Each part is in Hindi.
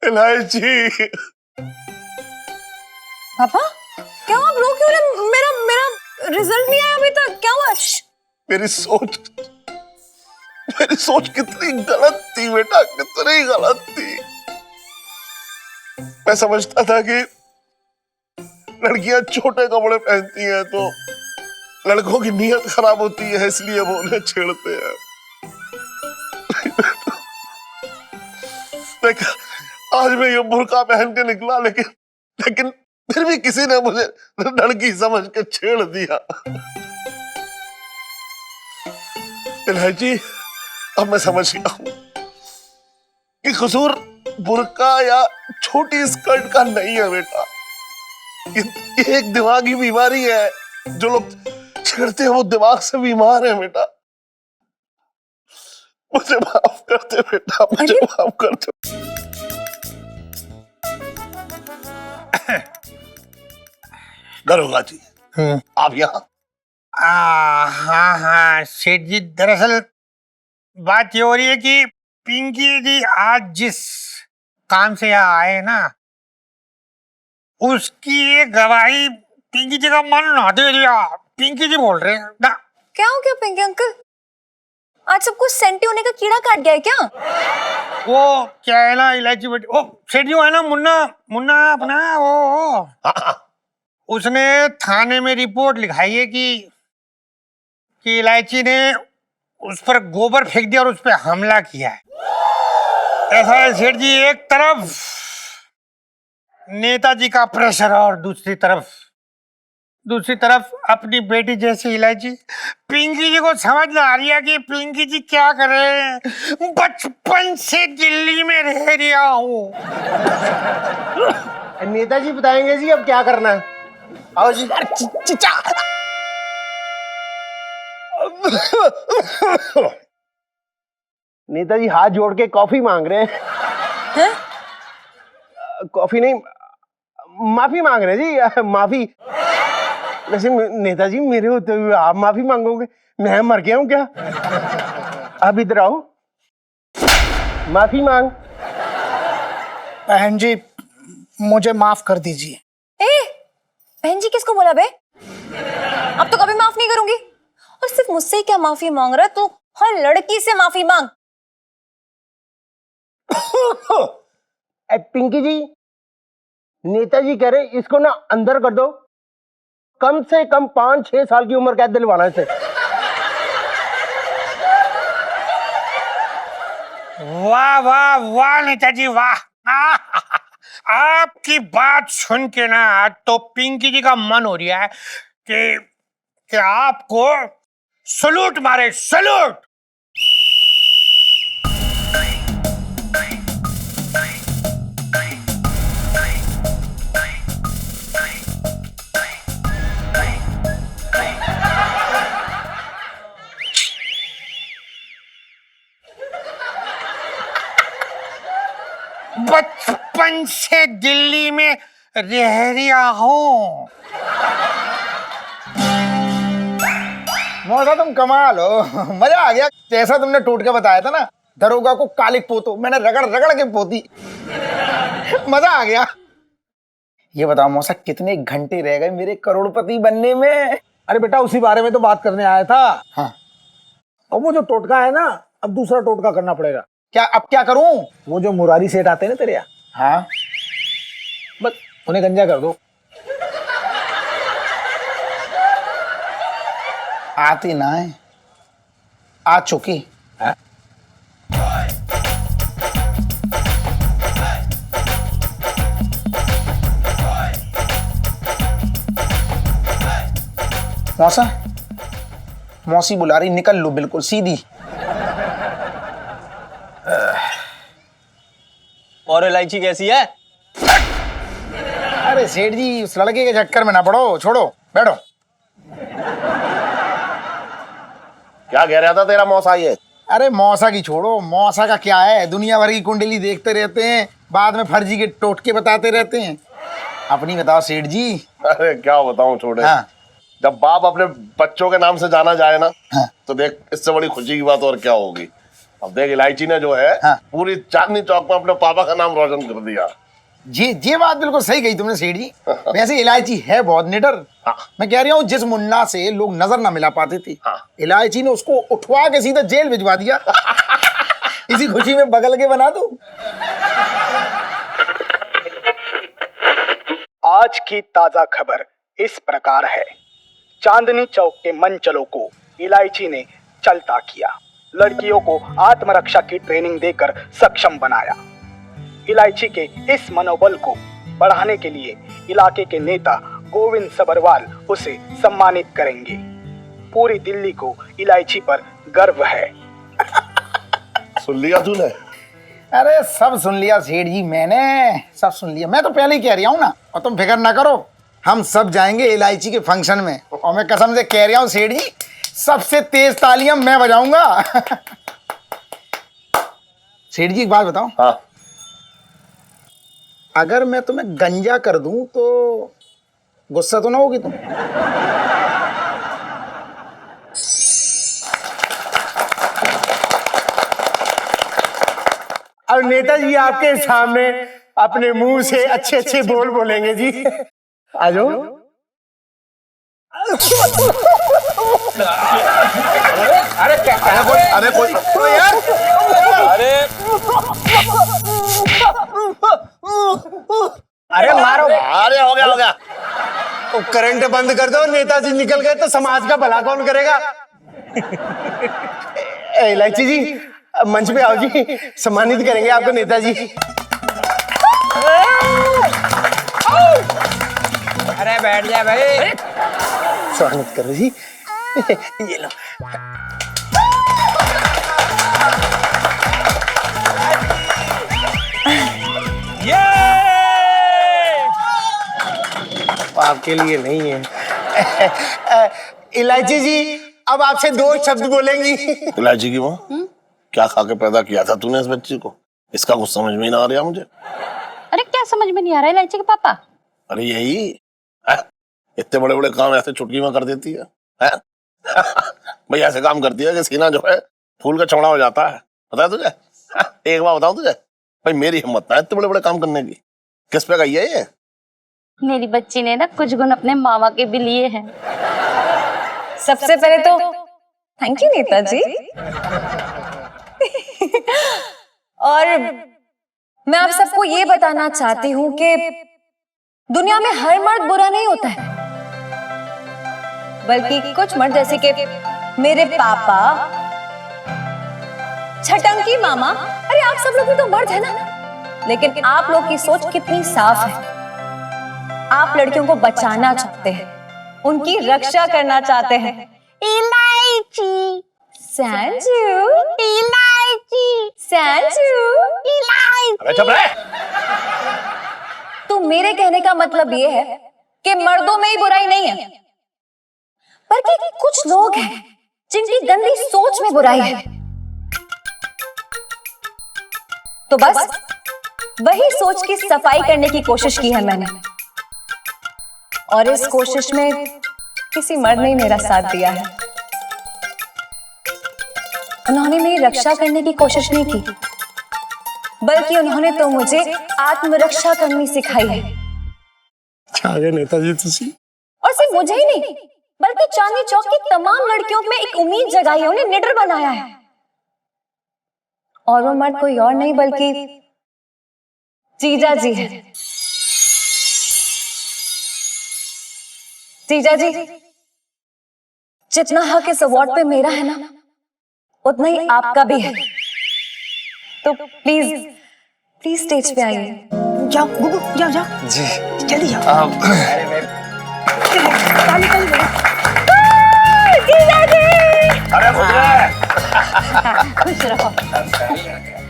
इलायची। पापा क्या आप रो क्यों रहे? मेरा मेरा रिजल्ट नहीं आया अभी तक, क्या हुआ? मेरी सोच कितनी गलत थी बेटा, कितनी गलत थी। मैं समझता था कि लड़कियां छोटे कपड़े पहनती हैं तो लड़कों की नीयत खराब होती है, इसलिए वो उन्हें छेड़ते हैं। आज मैं ये बुर्का पहन के निकला, लेकिन फिर भी किसी ने मुझे लड़की समझ के छेड़ दिया। इलायची, अब मैं समझ गया हूं कि कसूर बुर्का या छोटी स्कर्ट का नहीं है बेटा। ये एक दिमागी बीमारी है। जो लोग छेड़ते हैं वो दिमाग से बीमार है बेटा। मुझे माफ कर दे बेटा, मुझे माफ कर दे। दरोगा जी, आप यहाँ? हाँ हाँ सेठ जी, दरअसल बात ये हो रही है कि पिंकी जी आज जिस काम से यहाँ आए ना, उसकी एक गवाही पिंकी जी का मन ना दे दिया। पिंकी जी बोल रहे हैं ना। क्या हो गया पिंकी अंकल? आज सब कुछ सेंटी होने का कीड़ा काट गया है क्या? वो क्या है ना इलायची बेटी, ओ सेठ जी है ना मुन्ना अपना वो उसने थाने में रिपोर्ट लिखाई है कि इलायची ने उस पर गोबर फेंक दिया और उस पर हमला किया है। ऐसा है सेठ जी, एक तरफ नेताजी का प्रेशर और दूसरी तरफ अपनी बेटी जैसी इलायची। पिंकी जी को समझ ना आ रही है कि पिंकी जी क्या करे। बचपन से दिल्ली में रह रहा हूँ। नेताजी बताएंगे जी अब क्या करना है। आओ जी। नेताजी हाथ जोड़ के कॉफी मांग रहे हैं। कॉफी नहीं, माफी मांग रहे हैं जी, माफी। वैसे नेताजी मेरे होते हुए आप माफी मांगोगे? मैं मर गया हूं क्या? अब इधर आओ, माफी मांग। बहन जी मुझे माफ कर दीजिए। बहन जी किसको बोला बे? अब तो कभी माफ नहीं करूंगी। और सिर्फ मुझसे ही क्या माफी मांग रहा है तू? हर लड़की से माफी मांग। पिंकी जी, नेताजी कह रहे इसको ना अंदर कर दो, कम से कम 5-6 साल की उम्र कैद दिलवाना इसे। वाह वाह वाह नेताजी वाह। आपकी बात सुन के ना तो पिंकी जी का मन हो रहा है कि आपको सलूट मारे, सलूट। बचपन से दिल्ली में रह रहा हूँ। मौसा तुम कमाल हो, मजा आ गया। जैसा तुमने टूट के बताया था ना, दरोगा को कालिक पोतो, मैंने रगड़ रगड़ के पोती। मजा आ गया। ये बताओ मौसा, कितने घंटे रह गए मेरे करोड़पति बनने में? अरे बेटा उसी बारे में तो बात करने आया था। हाँ। और वो जो टोटका है ना, अब दूसरा टोटका करना पड़ेगा। क्या अब क्या करूं? वो जो मुरारी सेठ आते हैं ना तेरे यहाँ, हाँ बस उन्हें गंजा कर दो। आती ना है, आ चुकी। मौसा, मौसी बुला रही, निकल लो बिल्कुल सीधी। और इलायची कैसी है? अरे सेठ जी उस लड़के के चक्कर में ना पड़ो, छोड़ो, बैठो। क्या कह रहा था तेरा मौसा ये? अरे मौसा की छोड़ो, मौसा का क्या है, दुनिया भर की कुंडली देखते रहते हैं, बाद में फर्जी के टोटके बताते रहते हैं। अपनी बताओ सेठ जी। अरे क्या बताऊं छोटे। हाँ। जब बाप अपने बच्चों के नाम से जाना जाए ना, हाँ। तो देख इससे बड़ी खुशी की बात और क्या होगी। अब देख इलायची ने जो है हाँ। पूरी चांदनी चौक में अपने पापा का नाम रोशन कर दिया। ये बात बिल्कुल सही कही तुमने सेठ जी। वैसे इलायची है बहुत निडर। हाँ। मैं कह रहा हूँ जिस मुन्ना से लोग नजर ना मिला पाते थे, हाँ। इलायची ने उसको उठवा के सीधा जेल भिजवा दिया। इसी खुशी में बगल के बना दो। आज की ताजा खबर इस प्रकार है। चांदनी चौक के मंचलों को इलायची ने चलता किया, लड़कियों को आत्मरक्षा की ट्रेनिंग देकर सक्षम बनाया। इलायची के इस मनोबल को बढ़ाने के लिए इलाके के नेता गोविंद सबरवाल उसे सम्मानित करेंगे। पूरी दिल्ली को इलायची पर गर्व है। सुन लिया तूने? अरे सब सुन लिया सेठ जी, मैंने सब सुन लिया। मैं तो पहले ही कह रहा हूँ ना, और तुम फिक्र ना करो, हम सब जाएंगे इलायची के फंक्शन में। और मैं कसम से कह रहा हूँ सेठ जी, सबसे तेज तालियां मैं बजाऊंगा। सेठ जी एक बात बताओ, हाँ। अगर मैं तुम्हें गंजा कर दूं तो गुस्सा तो ना होगी तुम? और नेताजी आपके सामने अपने मुंह से अच्छे अच्छे बोल बोलेंगे जी। आ जाओ। अरे कोई यार, अरे मारो। अरे हो गया। करंट बंद कर दो, नेताजी निकल गए तो समाज का भला कौन करेगा। इलायची जी मंच पे आओ जी, सम्मानित करेंगे आपको नेताजी। अरे बैठ जा भाई। स्वागत करो जी। ये लो। आपके लिए नहीं है। इलायची जी अब आपसे दो शब्द बोलेंगी। इलायची की माँ, क्या खा के पैदा किया था तूने इस बच्ची को? इसका कुछ समझ में ही ना आ रहा मुझे। अरे क्या समझ में नहीं आ रहा है इलायची के पापा? अरे यही है? इतने बड़े बड़े काम ऐसे चुटकी में कर देती है? भाई ऐसे काम करती है कि सीना जो है फूल का चौड़ा हो जाता है, पता है तुझे? एक बार बताऊं तुझे, भाई मेरी हिम्मत ना है इतने बड़े बड़े काम करने की। किस पे गई है ये? मेरी बच्ची ने ना कुछ गुण अपने मामा के भी लिए हैं। सबसे पहले तो थैंक यू नेताजी। और मैं आप सबको ये बताना चाहती हूँ कि दुनिया में हर मर्द बुरा नहीं होता है, बल्कि कुछ मर्द जैसे कि मेरे पापा, छटंकी मामा, अरे आप सब लोग भी तो मर्द है ना। लेकिन आप लोग की सोच कितनी साफ है। आप लड़कियों को बचाना चाहते हैं, उनकी रक्षा करना चाहते हैं। इलायची, संजू, इलायची, संजू, इलायची। अरे चुप रहे। तो मेरे कहने का मतलब ये है कि मर्दों में ही बुराई नहीं है, बल्कि कुछ लोग हैं जिनकी गंदी सोच में बुराई है। तो बस वही सोच की सफाई करने की कोशिश की है मैंने, और इस कोशिश में किसी मर्द ने मेरा साथ दिया है। उन्होंने मेरी रक्षा करने की कोशिश नहीं की, बल्कि उन्होंने तो मुझे आत्मरक्षा करनी सिखाई है। आगे नेताजी तुसी। और सिर्फ मुझे ही नहीं, बल्कि चांदनी चौक की तमाम लड़कियों में एक उम्मीद जगाई है, उन्हें निडर बनाया है। और वो मर्द कोई और नहीं बल्कि जीजा जी है। जीजा जी, जितना हक इस अवार्ड पे मेरा है ना, उतना ही आपका भी है। तो प्लीज प्लीज स्टेज पे आइए। जाओ गुगु, जाओ जाओ जी जल्दी जाओ। अरे खुश रहे। खुश रहो।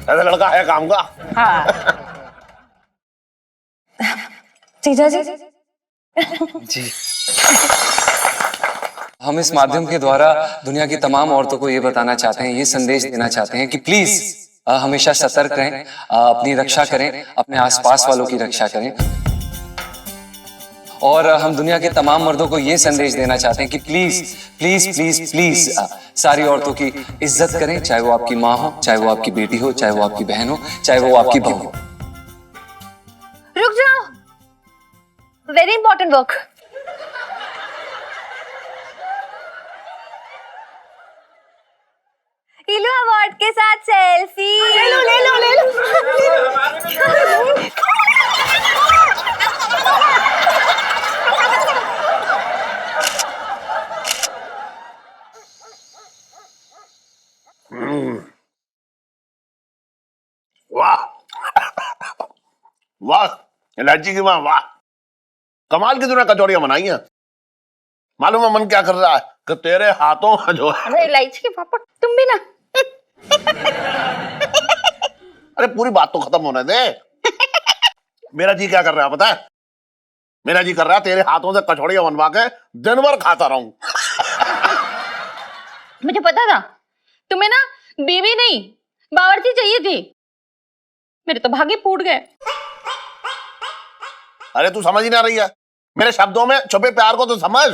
ऐसा लड़का है काम का। जीजा जी, जी हम इस माध्यम के द्वारा दुनिया की तमाम औरतों को ये बताना चाहते हैं, ये संदेश देना चाहते हैं कि प्लीज हमेशा सतर्क रहें, अपनी रक्षा करें, अपने आसपास वालों की रक्षा करें। और हम दुनिया के तमाम मर्दों को ये संदेश देना चाहते हैं कि प्लीज प्लीज प्लीज प्लीज सारी औरतों की इज्जत करें, चाहे वो आपकी माँ हो, चाहे वो आपकी बेटी हो, चाहे वो आपकी बहन हो, चाहे वो आपकी बहू हो। रुक जाओ, वेरी इंपॉर्टेंट वर्क। इलो अवार्ड के साथ सेल्फी। ले लो ले लो ले लो। वाह वाह इलायची की माँ, वाह कमाल की तूने कचौड़ियां बनाई हैं। मालूम है मन क्या कर रहा है कि तेरे हाथों का जो है, अरे इलायची के पापा तुम भी ना। अरे पूरी बात तो खत्म होने दे। मेरा जी क्या कर रहा है पता है? मेरा जी कर रहा है तेरे हाथों से कचौड़ियां बनवा के दिन भर खाता रहूं। मुझे पता था तुम्हें ना बीवी नहीं बावर्ची चाहिए थी, मेरे तो भाग्य फूट गए। अरे तू समझ ही ना रही है मेरे शब्दों में छुपे प्यार को, तो समझ।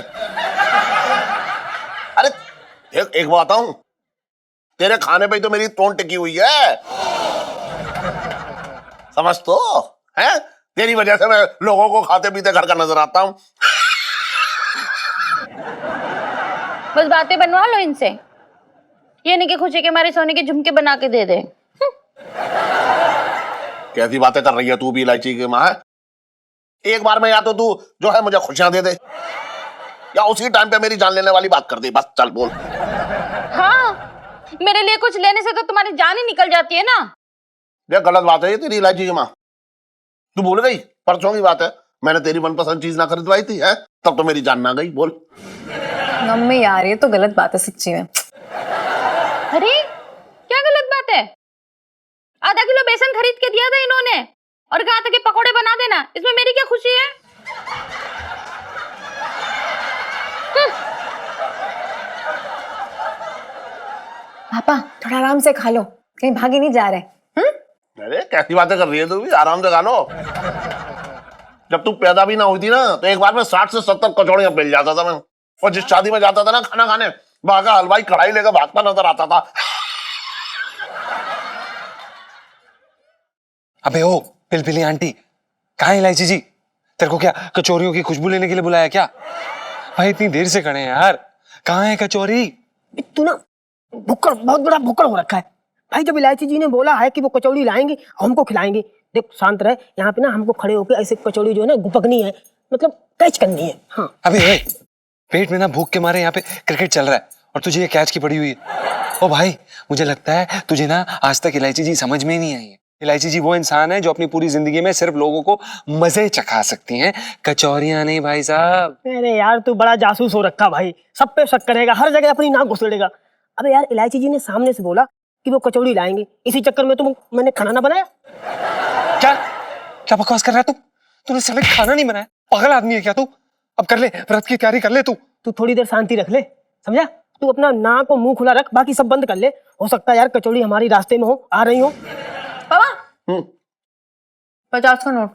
अरे एक बात बताऊं, तेरे खाने पे तो मेरी तोंड टिकी हुई है, समझ तो है। तेरी वजह से मैं लोगों को खाते पीते घर का नजर आता हूं। बस बातें बनवा लो इनसे, ये नहीं कि खुशी के मारे सोने के झुमके बना के दे दे। कैसी बातें कर रही है तू भी इलायची की माँ। एक बार में या तो तू जो है मुझे खुशियां दे दे, या उसी टाइम पे मेरी जान लेने वाली बात कर दे। बस चल बोल। हाँ, मेरे लिए कुछ लेने से तो तुम्हारी जान ही निकल जाती है ना। ये गलत बात है ये तेरी इलायची की माँ। तू भूल गई परसों की बात है, मैंने तेरी मनपसंद चीज ना खरीदवाई थी है, तब तो मेरी जान ना गई। बोल। मम्मी यार ये तो गलत बात है सच्ची में। अरे क्या गलत बात है? आधा किलो बेसन खरीद के दिया था इन्होंने और कहा था कि पकोड़े बना देना, इसमें मेरी क्या खुशी है? पापा थोड़ा आराम से खा लो, कहीं भागे नहीं जा रहे। अरे कैसी बातें कर रही है तू भी, आराम से खा लो। जब तू पैदा भी ना हुई थी ना तो एक बार में 60 से 70 कचौड़ियां बेल जाता था मैं, और जिस शादी में जाता था ना खाना खाने, वहां का हलवाई कढ़ाई लेकर भागता नजर आता था। अबे ओ पिलपिली आंटी, कहाँ है इलायची जी? तेरे को क्या कचौरियों की खुशबू लेने के लिए बुलाया क्या? भाई इतनी देर से खड़े हैं यार, कहाँ है कचौरी? तू ना भुक्कड़, बहुत बड़ा भुक्कड़ हो रखा है भाई। जब इलायची जी ने बोला है कि वो कचौड़ी लाएंगे हमको खिलाएंगे, देख शांत रहे। यहाँ पे ना हमको खड़े होकर ऐसे कचौड़ी जो है ना गुपकनी है, मतलब कैच करनी है। हाँ अबे पेट में ना भूख के मारे यहाँ पे क्रिकेट चल रहा है और तुझे ये कैच की पड़ी हुई है। ओ भाई मुझे लगता है तुझे ना आज तक इलायची जी समझ में नहीं आई है। इलायची जी वो इंसान है जो अपनी पूरी जिंदगी में सिर्फ लोगों को मजे चखा सकती हैं, कचौरियां नहीं भाई साहब। अरे यार तू बड़ा जासूस हो रखा भाई, सब पे शक करेगा, हर जगह अपनी नाक घुसेड़ेगा। अबे यार इलायची जी ने सामने से बोला कि वो कचौड़ी लाएंगे, इसी चक्कर में तुम मैंने खाना ना बनाया। क्या क्या बकवास कर रहा है तू? तूने सिर्फ खाना नहीं बनाया, पागल आदमी है क्या तू? अब कर ले, व्रत की तैयारी कर ले तू। तू थोड़ी देर शांति रख ले, समझा? तू अपना नाक और मुंह खुला रख, बाकी सब बंद कर ले। हो सकता है यार कचौड़ी हमारी रास्ते में हो, आ रही हो। पापा 50 का नोट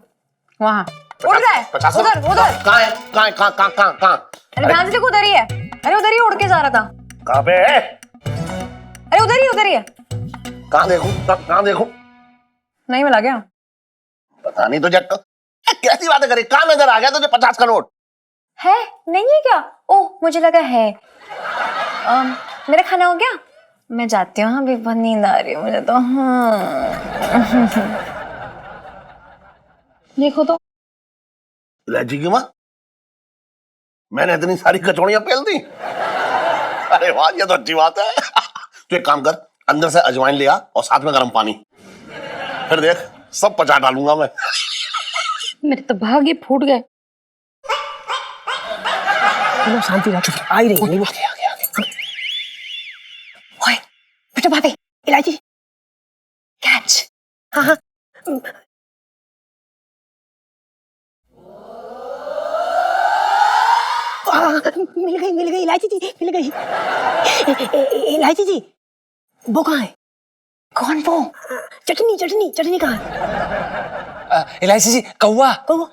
वहाँ उड़ रहा है। 50 उधर उधर। कहाँ है? कहाँ है? कहाँ? अरे ध्यान से देखो, उधर ही है। अरे उधर ही उड़ के जा रहा था। कहाँ पे है? अरे उधर ही है। कहाँ देखूं? कहाँ देखूं? नहीं मिला क्या? पता नहीं तुझे कैसी बातें करी, कहाँ नजर आ गया तुझे 50 का नोट? है नहीं है क्या? ओह मुझे लगा है। मेरा खाना हो गया, मैं जाती हूँ। अभी बहुत नींद आ रही है मुझे तो। देखो तो इलायची की माँ, मैंने इतनी सारी कचौड़ियां पेल दी। अरे वाह ये तो अच्छी बात है। तू एक काम कर, अंदर से अजवाइन ले आ और साथ में गर्म पानी, फिर देख सब पचा डालूंगा मैं। मेरे तो भाग्य फूट गए। शांति रख, आ ही रही है। ओए बेटा भाभी, इलायची कैच। हाँ हाँ मिल गई इलायची जी, मिल गई। इलायची जी वो कहाँ है? कौन वो? चटनी कहाँ है? इलायची जी कौवा। कौवा?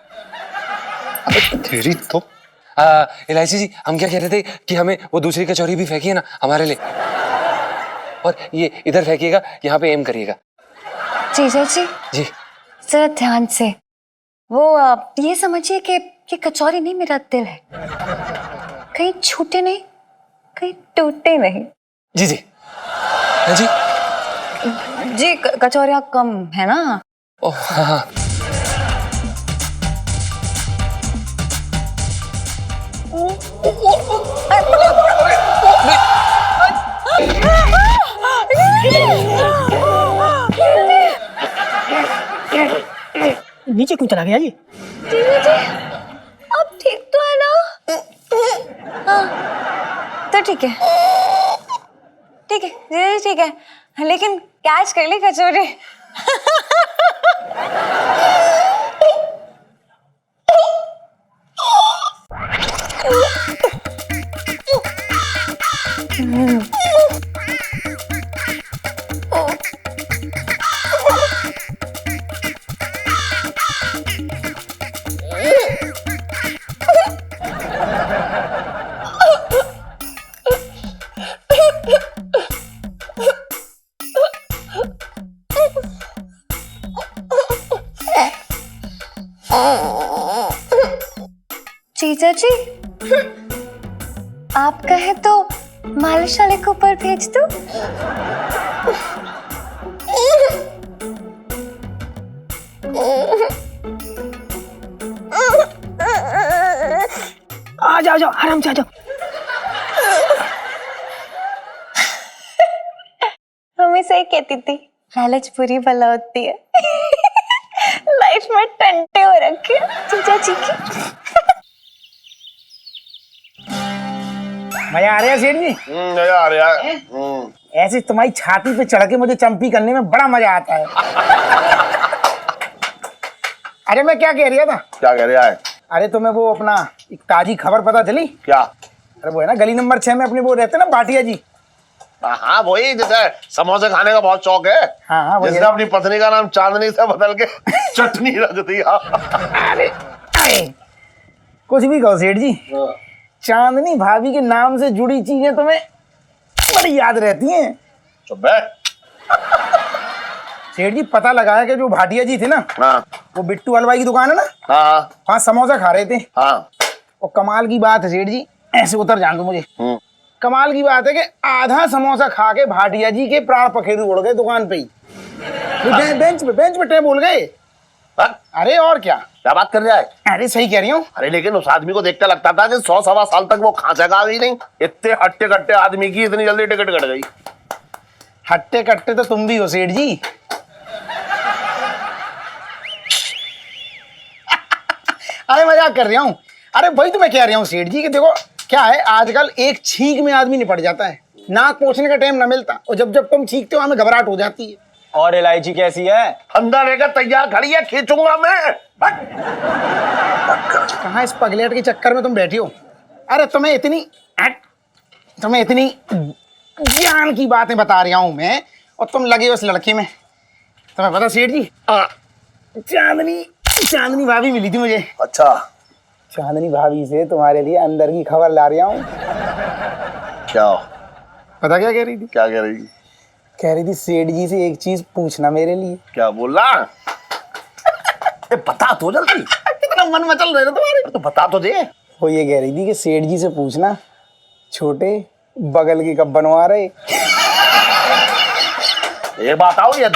तेरी तो इलायची जी, हम क्या कह रहे थे कि हमें वो दूसरी कचौरी भी फेंकिए ना हमारे लिए, और ये इधर फेंकिएगा, यहाँ पे एम करिएगा। जीजा जी जी जरा ध्यान से, वो ये समझिए कि ये कचौरी नहीं, मेरा दिल है। कहीं छूटे नहीं, कहीं टूटे नहीं। जी जी। हाँ जी जी कचौरियाँ कम है ना? ओह हाँ हाँ। नीचे क्यों चला गया ये? जीजा जी अब ठीक तो है ना? हाँ तो ठीक है, ठीक है जीजा जी ठीक है, लेकिन कैच कर ली कचौरी। जीजा जी आप कहे तो मालिश वाले को ऊपर भेज दो। आ जाओ जाओ, आराम से आ जाओ। हमेशा ही कहती थी लालच बुरी बला होती है। लाइफ में टंटे हो रखे जीजा जी की। मजा आ रहा है सेठ जी? मजा आ रहा है। ऐसे तुम्हारी छाती पे चढ़ के मुझे चंपी करने में बड़ा मजा आता है। अरे मैं क्या कह रहा था? क्या कह रहा है? अरे तुम्हें वो अपना एक ताजी खबर पता चली? क्या? अरे वो है ना गली नंबर 6 में अपने वो रहते ना भाटिया जी। हाँ वही, जैसे समोसे खाने का बहुत शौक है। हाँ वही जिसने अपनी पत्नी का नाम चांदनी से बदल के चटनी रख दिया। अरे कुछ भी कहो सेठ जी, चांदनी भाभी के नाम से जुड़ी चीजें तुम्हें बड़ी याद रहती हैं। चुप बैठ। सेठ जी पता लगा है कि जो भाटिया जी थे ना, हाँ वो बिट्टू हलवाई की दुकान है ना, हाँ वहाँ समोसा खा रहे थे। हाँ। और कमाल की बात है सेठ जी, ऐसे उतर जान दो मुझे। कमाल की बात है कि आधा समोसा खा के भाटिया जी के प्राण पखेरु उड़ गए दुकान पे ही। बेंच पे टे बोल गए। अरे और क्या बात कर रहा है? अरे सही कह रही हूँ। अरे लेकिन उस आदमी को देखकर लगता था कि 100-1.25 साल तक वो खांचेगा भी नहीं। इतने हट्टे कट्टे आदमी की इतनी जल्दी टिकट कट गई। हट्टे कट्टे तो तुम भी हो सेठ जी। अरे मजाक कर रहा हूँ। अरे वही तो मैं कह रहा हूँ सेठ जी कि देखो क्या है, आजकल एक छींक में आदमी निपट जाता है, नाक पोंछने का टाइम ना मिलता, और जब जब तुम छींकते हो हमें घबराहट हो जाती है। और इलायची कैसी है? अंदर लेकर तैयार खड़ी है, खींचूंगा मैं। कहाँ इस पगलेट के चक्कर में तुम बैठी हो? अरे तुम्हें इतनी ज्ञान की बातें बता रहा हूँ मैं, और तुम लगे हो इस लड़के में। तुम्हें पता सेठ जी, चांदनी भाभी मिली थी मुझे। अच्छा, चांदनी भाभी से तुम्हारे लिए अंदर की खबर ला रहा हूँ। क्या? पता क्या कह रही थी? क्या कह रही थी? कह रही थी सेठ जी से एक चीज पूछना मेरे लिए। क्या बोला? बता तो जल्दी। कितना मन मचल रहे तुम्हारे, तो बता तो दे। वो ये कह रही थी कि सेठ जी से पूछना छोटे बगल के कब बनवा रहे। ये बात आओ, ये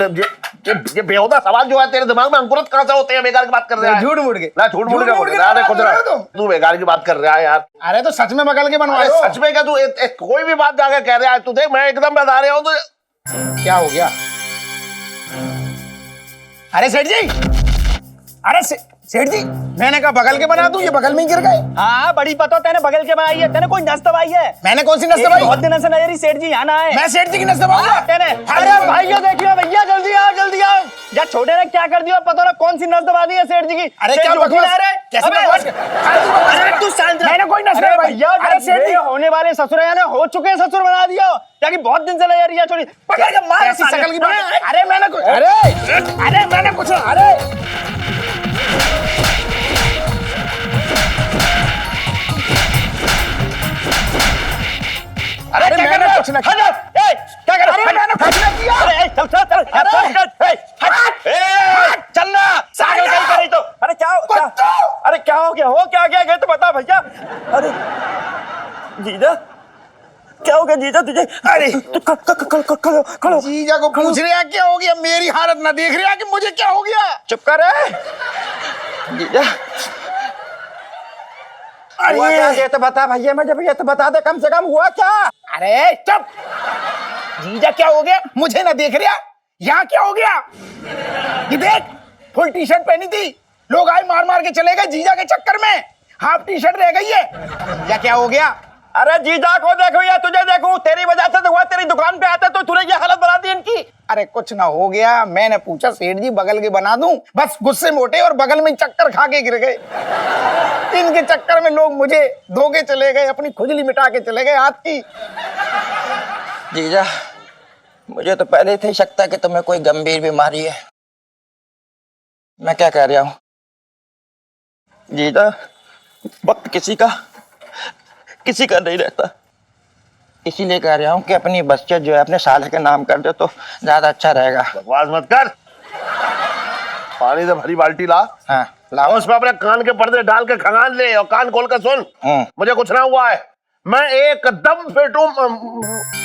बेहुदा सवाल जो है तेरे दिमाग में अंकुरित कहाँ से होते हैं? बेकार की बात कर रहा है। झूठ मूठ के ना, झूठ मूठ के तू बेकार की बात कर रहा है यार। अरे तो सच में बगल के बनवा लो। सच में क्या? तू कोई भी बात जाकर कह रहा है? तू देख, मैं एकदम बता रहा हूँ तुझे। क्या हो गया? अरे सेठ जी, अरे सेठ जी, मैंने कहा बगल के बना दूं, ये बगल में ही गिर गए। हाँ बड़ी पता, तेने बगल के बनाई है, तेने कोई नस दबाई है? मैंने कौन सी नस दबाई? बहुत दिन से नजर सेठ जी यहाँ ना है। मैं सेठ जी की नस दबाऊंगा? तेने अरे भाइयों देखियो भैया, जल्दी आओ जल्दी आओ। या छोटे ने क्या कर दिया पता ना, कौन सी नस दबा दी है सेठ जी की। अरे क्या बकवास? कैसे बकवास? अरे तू शांत रह। मैंने कोई नस नहीं दबाई। भैया, अरे सेठ जी, होने वाले ससुर ने हो चुके ससुर बना दिया, क्या कि बहुत दिन से नजर रिया छोड़ी पकड़ के मार ऐसी शकल की बात। अरे मैंने कुछ, अरे हो क्या गया तो बता भैया। अरे जीजा क्या हो गया जीजा तुझे? अरे तू खड़ो। जीजा को पूछ रहे हैं क्या हो गया, मेरी हालत ना देख रहे हैं कि मुझे क्या हो गया। चुप कर जीजा। हुआ क्या ये तो बता भैया, मुझे भैया तो बता दे कम से कम हुआ क्या? अरे चुप। जीजा क्या हो गया, मुझे ना देख रहा? यहाँ क्या हो गया? ये देख, फुल टी शर्ट पहनी थी, लोग आए मार मार के चले गए जीजा के चक्कर में, हाफ टी शर्ट रह गई है। या क्या हो गया? अरे जीजा को देखो या तुझे देखूं, तेरी वजह से तो हुआ। तेरी दुकान पे आते तो तूने ये हालत बना दी इनकी। अरे कुछ ना हो गया, मैंने पूछा सेठ जी बगल के बना दूं, बस गुस्से मोटे और बगल में चक्कर खा के गिर गए। इनके चक्कर में लोग मुझे धोके चले गए, अपनी खुजली मिटा के चले गए हाथ की। जीजा मुझे तो पहले से ही शक था कि तुम्हें कोई गंभीर बीमारी है। मैं क्या कह रहा हूँ जीजा, वक्त किसी का नहीं रहता, इसीलिए कह रहा हूँ कि अपनी बचत जो है अपने साले के नाम कर दो तो ज्यादा अच्छा रहेगा। बकवास मत कर, पानी से भरी बाल्टी ला। हाँ लाओ। उसमें अपने कान के पर्दे डाल के खंगाल ले और कान खोल कर सुन। मुझे कुछ ना हुआ है, मैं एकदम फिट हूँ।